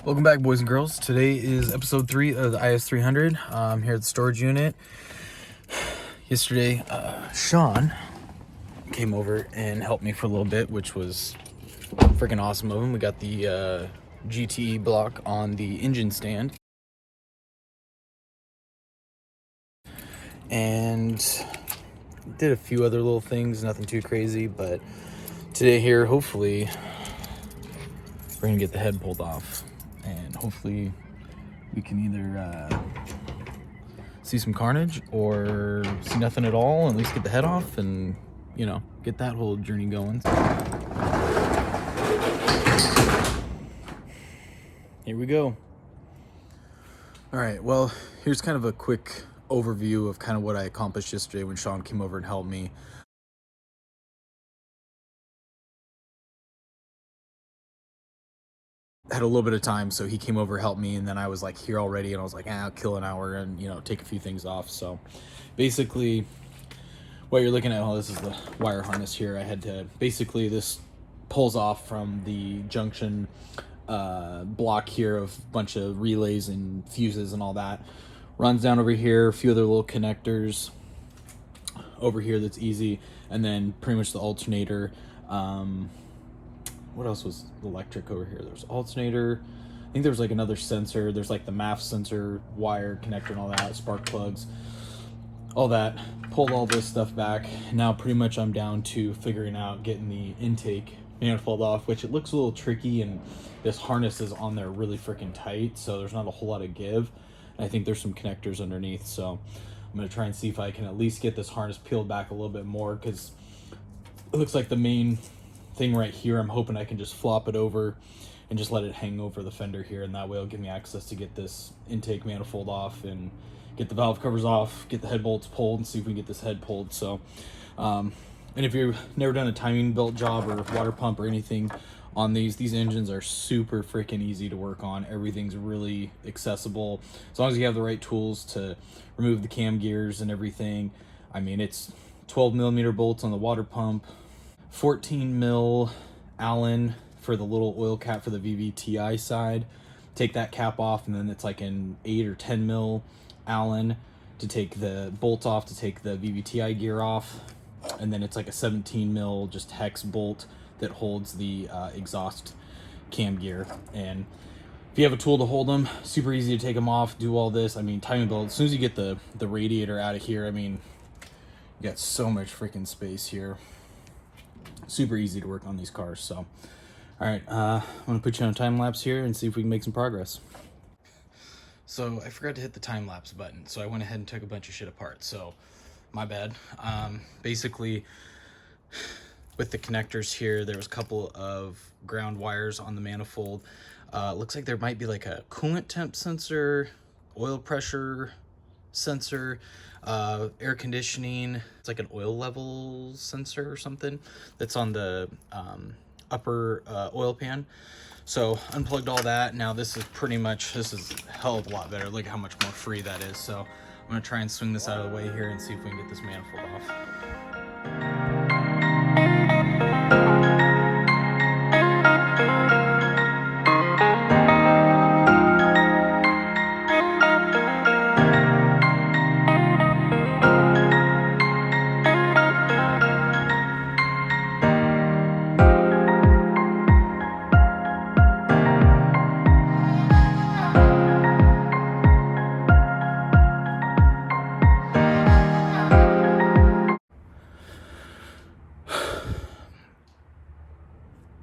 Welcome back, boys and girls. Today is episode 3 of the IS300. I'm here at the storage unit. Yesterday, Sean came over and helped me for a little bit, which was freaking awesome of him. We got the GTE block on the engine stand. And did a few other little things, nothing too crazy, but today here, hopefully, we're gonna get the head pulled off. And hopefully we can either see some carnage or see nothing at all, and at least get the head off and, you know, get that whole journey going. Here we go. All right, well, here's kind of a quick overview of kind of what I accomplished yesterday when Sean came over and helped me. Had a little bit of time, so he came over, helped me, and then I was like here already, and I was like, I'll kill an hour and, you know, take a few things off. So basically what you're looking at, this is the wire harness here. I had to, basically this pulls off from the junction block here of a bunch of relays and fuses and all that. Runs down over here, a few other little connectors over here that's easy, and then pretty much the alternator. What else was electric over here? There's alternator. I think there was like another sensor. There's like the MAF sensor, wire connector and all that, spark plugs, all that. Pulled all this stuff back. Now pretty much I'm down to figuring out getting the intake manifold off, which it looks a little tricky, and this harness is on there really freaking tight, so there's not a whole lot of give. And I think there's some connectors underneath, so I'm gonna try and see if I can at least get this harness peeled back a little bit more, because it looks like the main thing right here, I'm hoping I can just flop it over and just let it hang over the fender here, and that way it'll give me access to get this intake manifold off and get the valve covers off, get the head bolts pulled, and see if we can get this head pulled. So and if you've never done a timing belt job or water pump or anything on these engines are super freaking easy to work on. Everything's really accessible as long as you have the right tools to remove the cam gears and everything. I mean, it's 12 millimeter bolts on the water pump, 14 mil Allen for the little oil cap for the VVTi side. Take that cap off, and then it's like an 8 or 10 mil Allen to take the bolt off, to take the VVTi gear off. And then it's like a 17 mil just hex bolt that holds the exhaust cam gear. And if you have a tool to hold them, super easy to take them off, do all this. I mean, timing belt, as soon as you get the radiator out of here, I mean, you got so much freaking space here. Super easy to work on these cars. So all right, I'm gonna put you on a time lapse here and see if we can make some progress. So I forgot to hit the time lapse button, so I went ahead and took a bunch of shit apart, so my bad. Basically with the connectors here, there was a couple of ground wires on the manifold. Looks like there might be like a coolant temp sensor, oil pressure sensor, air conditioning. It's like an oil level sensor or something that's on the upper oil pan. So unplugged all that. Now this is a hell of a lot better. Look at how much more free that is. So I'm gonna try and swing this out of the way here and see if we can get this manifold off.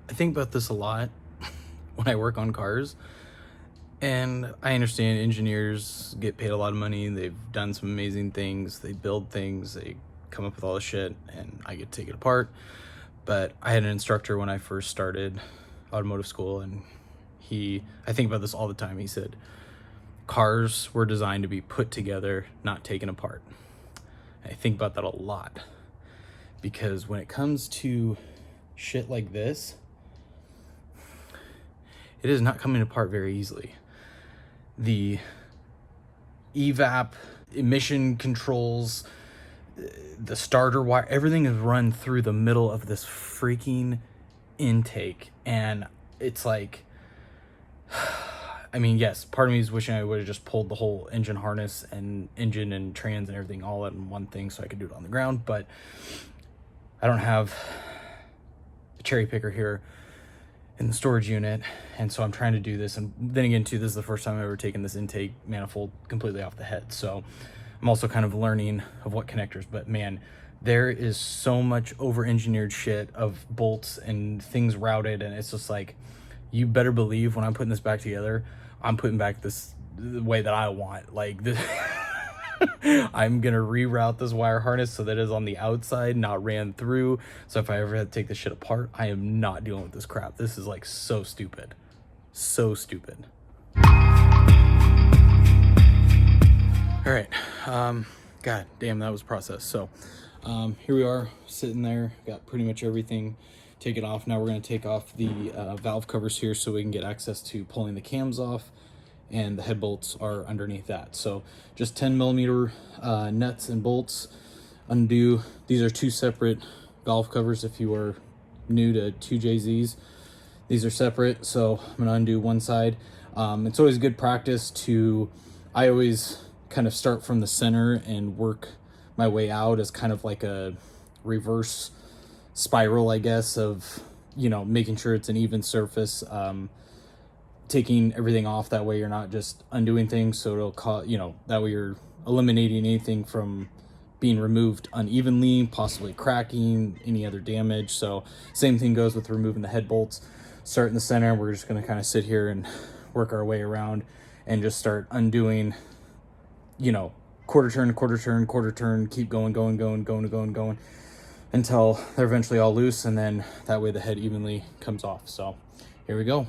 I think about this a lot when I work on cars, and I understand engineers get paid a lot of money. They've done some amazing things. They build things, they come up with all this shit, and I get to take it apart. But I had an instructor when I first started automotive school, and I think about this all the time. He said, cars were designed to be put together, not taken apart. And I think about that a lot, because when it comes to shit like this, it is not coming apart very easily. The evap, emission controls, the starter wire, everything is run through the middle of this freaking intake. And it's like, I mean, yes, part of me is wishing I would have just pulled the whole engine harness and engine and trans and everything all in one thing so I could do it on the ground, but I don't have the cherry picker here in the storage unit, and so I'm trying to do this. And then again too, this is the first time I've ever taken this intake manifold completely off the head, so I'm also kind of learning of what connectors. But man, there is so much over-engineered shit of bolts and things routed, and it's just like, you better believe when I'm putting this back together, I'm putting back this the way that I want. Like this I'm gonna reroute this wire harness so that it is on the outside, not ran through. So if I ever had to take this shit apart, I am not dealing with this crap. This is like so stupid. So stupid. Alright, god damn, that was process. So here we are sitting there, got pretty much everything taken off. Now we're going to take off the valve covers here so we can get access to pulling the cams off, and the head bolts are underneath that. So just 10mm nuts and bolts. Undo. These are two separate valve covers if you are new to 2JZs. These are separate, so I'm going to undo one side. It's always good practice to, I always kind of start from the center and work my way out as kind of like a reverse spiral, I guess, of, you know, making sure it's an even surface, taking everything off. That way you're not just undoing things, so it'll cause, you know, that way you're eliminating anything from being removed unevenly, possibly cracking, any other damage. So same thing goes with removing the head bolts. Start in the center. We're just going to kind of sit here and work our way around and just start undoing, you know, quarter turn, quarter turn, quarter turn, keep going until they're eventually all loose, and then that way the head evenly comes off. So here we go.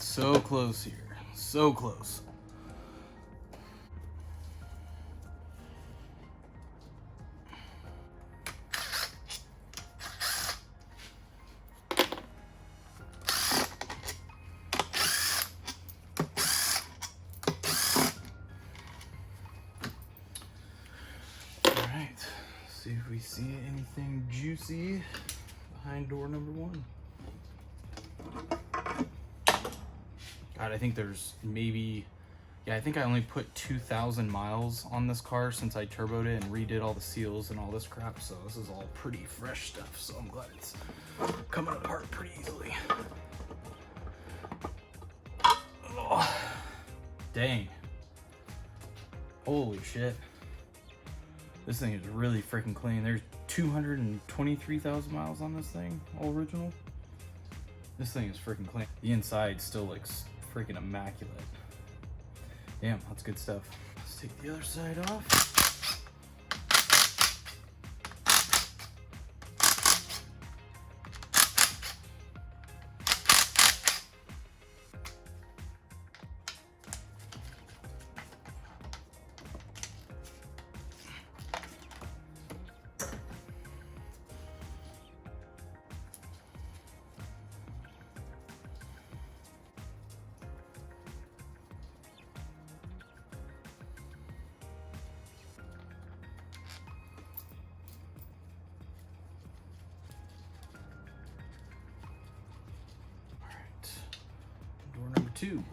So close here, so close. All right, see if we see anything juicy behind door number one. God, I think there's maybe, yeah, I think I only put 2,000 miles on this car since I turboed it and redid all the seals and all this crap. So this is all pretty fresh stuff. So I'm glad it's coming apart pretty easily. Oh, dang. Holy shit. This thing is really freaking clean. There's 223,000 miles on this thing, all original. This thing is freaking clean. The inside still looks freaking immaculate. Damn, that's good stuff. Let's take the other side off. Door number two.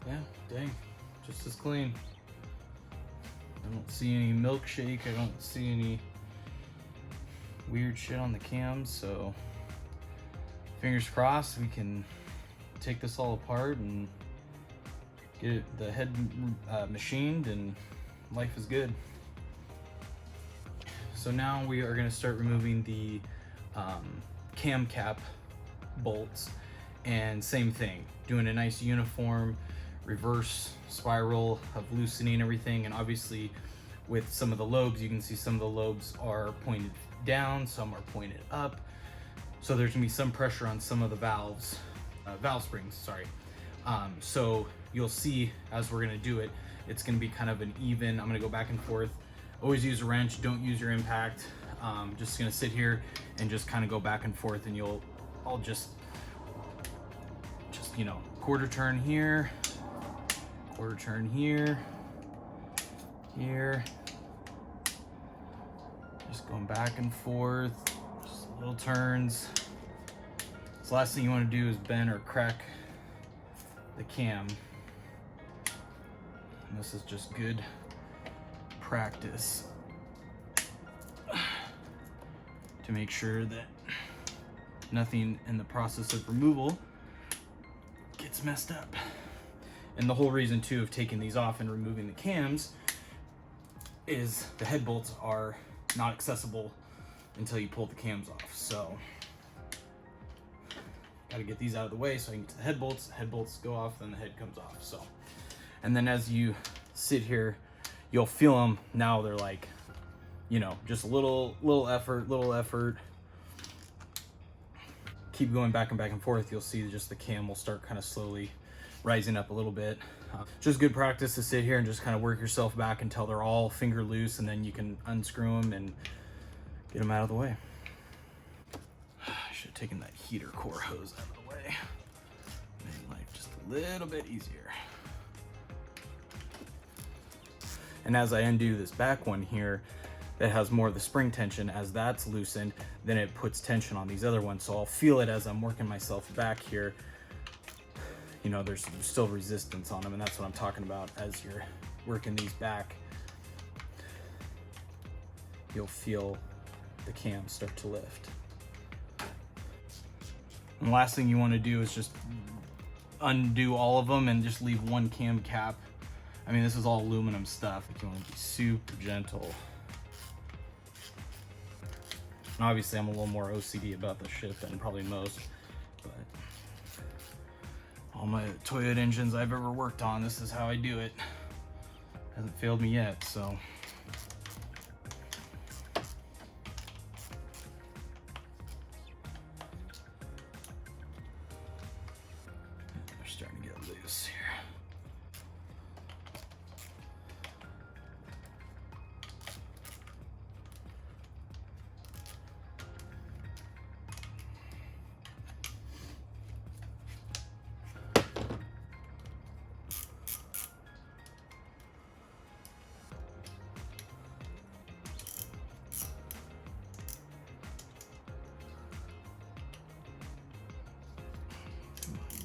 Yeah, dang, just as clean. I don't see any milkshake. I don't see any weird shit on the cams. So fingers crossed we can take this all apart and get the head machined, and life is good. So now we are going to start removing the cam cap bolts, and same thing, doing a nice uniform reverse spiral of loosening everything. And obviously with some of the lobes. You can see some of the lobes are pointed down, some are pointed up. So there's gonna be some pressure on some of the valves, valve springs, sorry. So you'll see as we're gonna do it, it's gonna be kind of an even, I'm gonna go back and forth. Always use a wrench, don't use your impact. Just gonna sit here and just kind of go back and forth, and I'll just, you know, quarter turn here, quarter turn here, here. Just going back and forth, just little turns. So last thing you want to do is bend or crack the cam. And this is just good practice to make sure that nothing in the process of removal gets messed up. And the whole reason too of taking these off and removing the cams is the head bolts are not accessible until you pull the cams off. So got to get these out of the way so I can get to the head bolts go off, then the head comes off. So, and then as you sit here, you'll feel them. Now they're like, you know, just a little effort. Keep going back and forth. You'll see just the cam will start kind of slowly rising up a little bit. Just good practice to sit here and just kind of work yourself back until they're all finger loose, and then you can unscrew them and get them out of the way. I should have taken that heater core hose out of the way. Made life just a little bit easier. And as I undo this back one here, that has more of the spring tension, as that's loosened, then it puts tension on these other ones. So I'll feel it as I'm working myself back here. You know, there's still resistance on them, and that's what I'm talking about. As you're working these back, you'll feel the cam start to lift. And the last thing you want to do is just undo all of them and just leave one cam cap. I mean, this is all aluminum stuff. You want to be super gentle. And obviously, I'm a little more OCD about this shit than probably most, but all my Toyota engines I've ever worked on, this is how I do it. Hasn't failed me yet, so. They're starting to get loose here.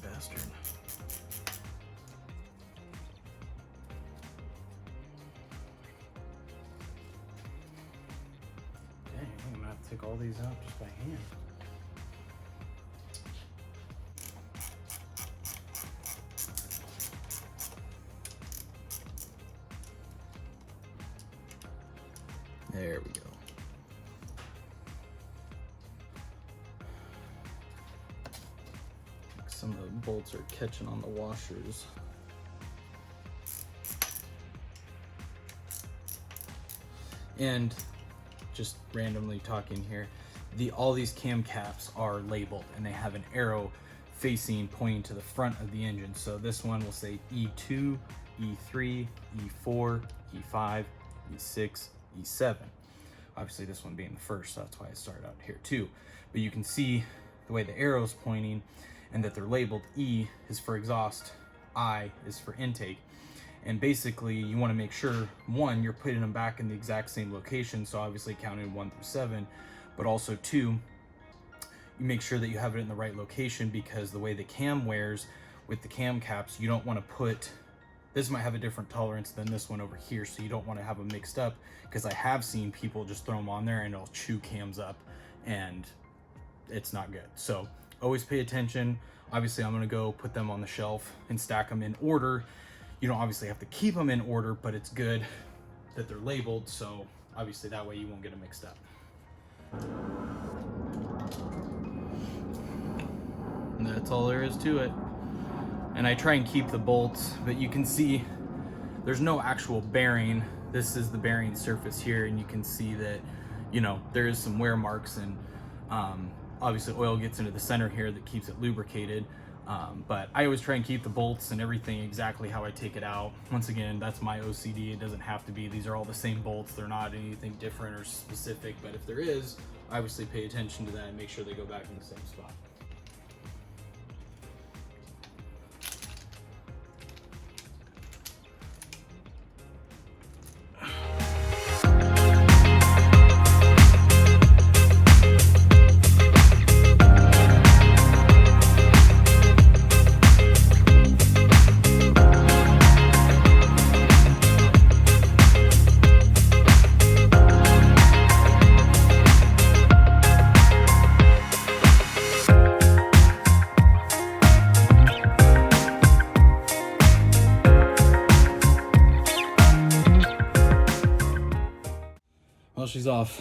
Bastard. Dang, I'm gonna have to take all these out just by hand. There we go. Some of the bolts are catching on the washers. And just randomly talking here, all these cam caps are labeled, and they have an arrow pointing to the front of the engine. So this one will say E2, E3, E4, E5, E6, E7. Obviously this one being the first, so that's why I started out here too. But you can see the way the arrow's pointing, and that they're labeled. E is for exhaust, I is for intake. And basically you want to make sure, one, you're putting them back in the exact same location, so obviously counting 1 through 7, but also 2, you make sure that you have it in the right location, because the way the cam wears with the cam caps, you don't want to put, this might have a different tolerance than this one over here, so you don't want to have them mixed up, because I have seen people just throw them on there and it'll chew cams up, and it's not good. So always pay attention. Obviously I'm going to go put them on the shelf and stack them in order. You don't obviously have to keep them in order, but it's good that they're labeled, so obviously that way you won't get them mixed up. And that's all there is to it. And I try and keep the bolts, but you can see there's no actual bearing this is the bearing surface here, and you can see that, you know, there is some wear marks, and obviously oil gets into the center here that keeps it lubricated. But I always try and keep the bolts and everything exactly how I take it out. Once again, that's my OCD. It doesn't have to be. These are all the same bolts. They're not anything different or specific, but if there is, obviously pay attention to that and make sure they go back in the same spot. Well, she's off.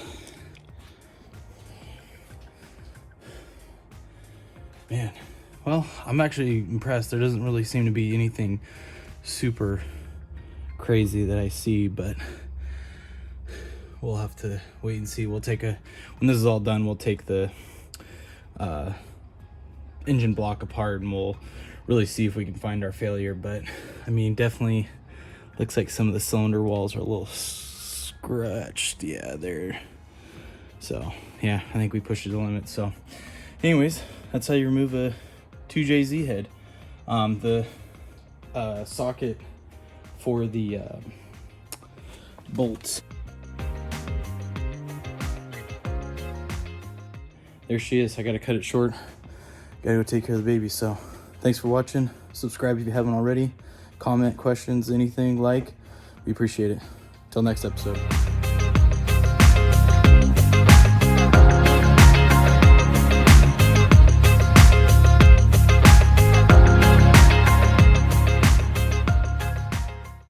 Man, well, I'm actually impressed. There doesn't really seem to be anything super crazy that I see, but we'll have to wait and see. We'll take when this is all done, we'll take the engine block apart and we'll really see if we can find our failure. But I mean, definitely looks like some of the cylinder walls are a little scratched. Yeah, there. So yeah, I think we pushed it to the limit. So anyways, that's how you remove a 2JZ head. The socket for the bolts. There she is. I gotta cut it short. Gotta go take care of the baby. So thanks for watching. Subscribe if you haven't already. Comment, questions, anything, like. We appreciate it. Till next episode.